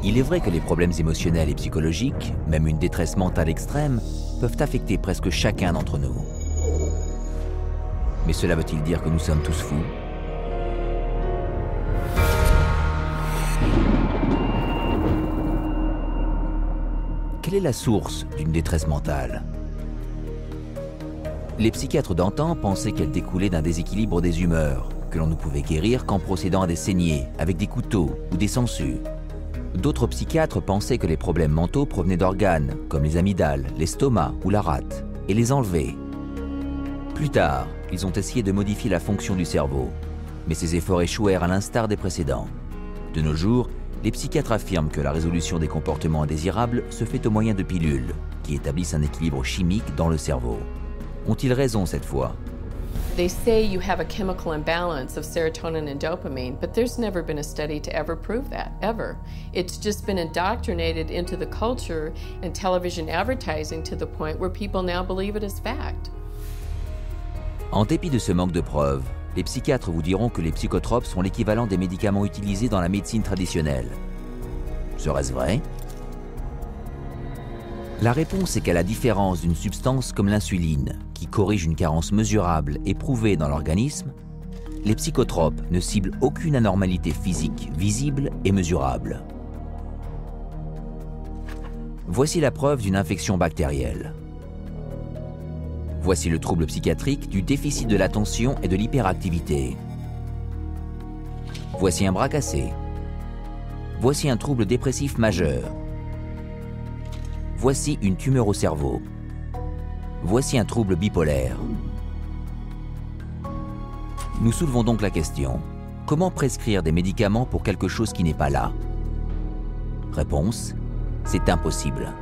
Il est vrai que les problèmes émotionnels et psychologiques, même une détresse mentale extrême, peuvent affecter presque chacun d'entre nous. Mais cela veut-il dire que nous sommes tous fous? Quelle est la source d'une détresse mentale? Les psychiatres d'antan pensaient qu'elle découlait d'un déséquilibre des humeurs, que l'on ne pouvait guérir qu'en procédant à des saignées, avec des couteaux ou des sangsues. D'autres psychiatres pensaient que les problèmes mentaux provenaient d'organes, comme les amygdales, l'estomac ou la rate, et les enlevaient. Plus tard, ils ont essayé de modifier la fonction du cerveau, mais ces efforts échouèrent à l'instar des précédents. De nos jours, les psychiatres affirment que la résolution des comportements indésirables se fait au moyen de pilules, qui établissent un équilibre chimique dans le cerveau. Ont-ils raison cette fois? They say you have a chemical imbalance of serotonin and dopamine, but there's never been a study to ever prove that, ever. It's just been indoctrinated into the culture and television advertising to the point where people now believe it as fact. En dépit de ce manque de preuves, les psychiatres vous diront que les psychotropes sont l'équivalent des médicaments utilisés dans la médecine traditionnelle. Serait-ce vrai? La réponse est qu'à la différence d'une substance comme l'insuline, qui corrige une carence mesurable et prouvée dans l'organisme, les psychotropes ne ciblent aucune anormalité physique visible et mesurable. Voici la preuve d'une infection bactérielle. Voici le trouble psychiatrique du déficit de l'attention et de l'hyperactivité. Voici un bras cassé. Voici un trouble dépressif majeur. Voici une tumeur au cerveau. Voici un trouble bipolaire. Nous soulevons donc la question: comment prescrire des médicaments pour quelque chose qui n'est pas là? Réponse: c'est impossible.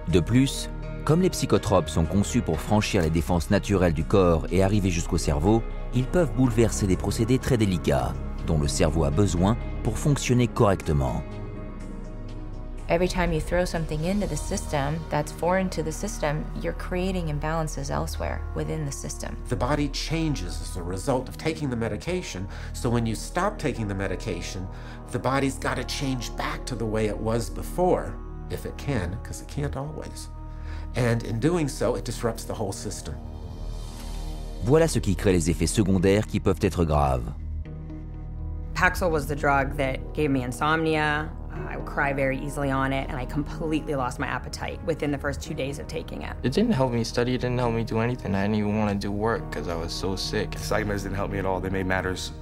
De plus, comme les psychotropes sont conçus pour franchir les défenses naturelles du corps et arriver jusqu'au cerveau, ils peuvent bouleverser des procédés très délicats, dont le cerveau a besoin pour fonctionner correctement. Every time you throw something into the system that's foreign to the system, you're creating imbalances elsewhere within the system. The body changes as a result of taking the medication, so when you stop taking the medication, the body's got to change back to the way it was before, if it can, because it can't always. And in doing so, it disrupts the whole system. Voilà ce qui crée les effets secondaires qui peuvent être graves. Paxil was the drug that gave me insomnia. I would cry very easily on it, and I completely lost my appetite within the first 2 days of taking it. It didn't help me study, it didn't help me do anything. I didn't even want to do work because I was so sick. Psych meds didn't help me at all. They made matters,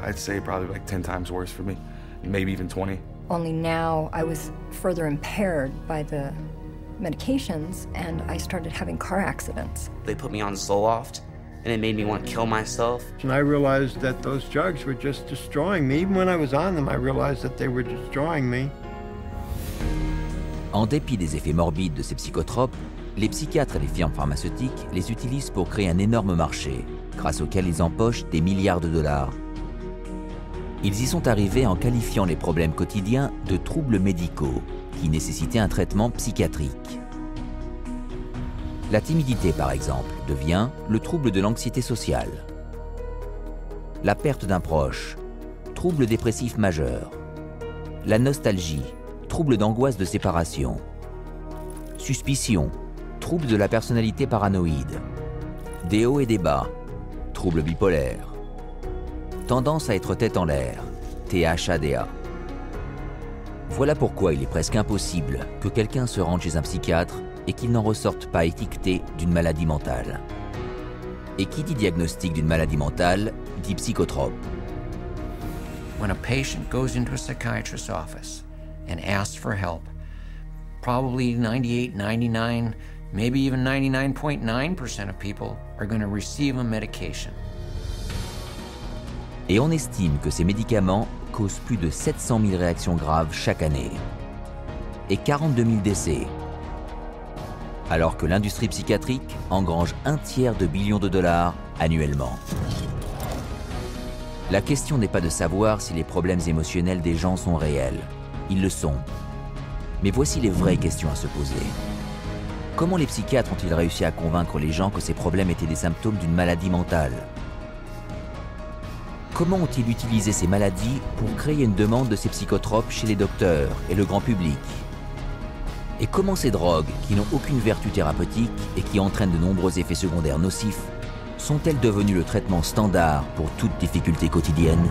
I'd say probably like 10 times worse for me, maybe even 20. Only now I was further impaired by the medications, and I started having car accidents. They put me on Zoloft, and it made me want to kill myself. And I realized that those drugs were just destroying me. Even when I was on them, I realized that they were destroying me. En dépit des effets morbides de ces psychotropes, les psychiatres et les firmes pharmaceutiques les utilisent pour créer un énorme marché, grâce auquel ils empochent des milliards de dollars. Ils y sont arrivés en qualifiant les problèmes quotidiens de troubles médicaux, qui nécessitaient un traitement psychiatrique. La timidité, par exemple, devient le trouble de l'anxiété sociale. La perte d'un proche, trouble dépressif majeur. La nostalgie, trouble d'angoisse de séparation. Suspicion, trouble de la personnalité paranoïde. Des hauts et des bas, trouble bipolaire. Tendance à être tête en l'air, THADA. Voilà pourquoi il est presque impossible que quelqu'un se rende chez un psychiatre et qu'il n'en ressorte pas étiqueté d'une maladie mentale. Et qui dit diagnostic d'une maladie mentale, dit psychotrope. When a patient goes into a psychiatrist's office and asks for help, probably 98, 99, maybe even 99.9% of people are going to receive a medication. Et on estime que ces médicaments causent plus de 700 000 réactions graves chaque année et 42 000 décès, alors que l'industrie psychiatrique engrange $1/3 billion annuellement. La question n'est pas de savoir si les problèmes émotionnels des gens sont réels. Ils le sont. Mais voici les vraies questions à se poser. Comment les psychiatres ont-ils réussi à convaincre les gens que ces problèmes étaient des symptômes d'une maladie mentale? Comment ont-ils utilisé ces maladies pour créer une demande de ces psychotropes chez les docteurs et le grand public? Et comment ces drogues, qui n'ont aucune vertu thérapeutique et qui entraînent de nombreux effets secondaires nocifs, sont-elles devenues le traitement standard pour toute difficulté quotidienne?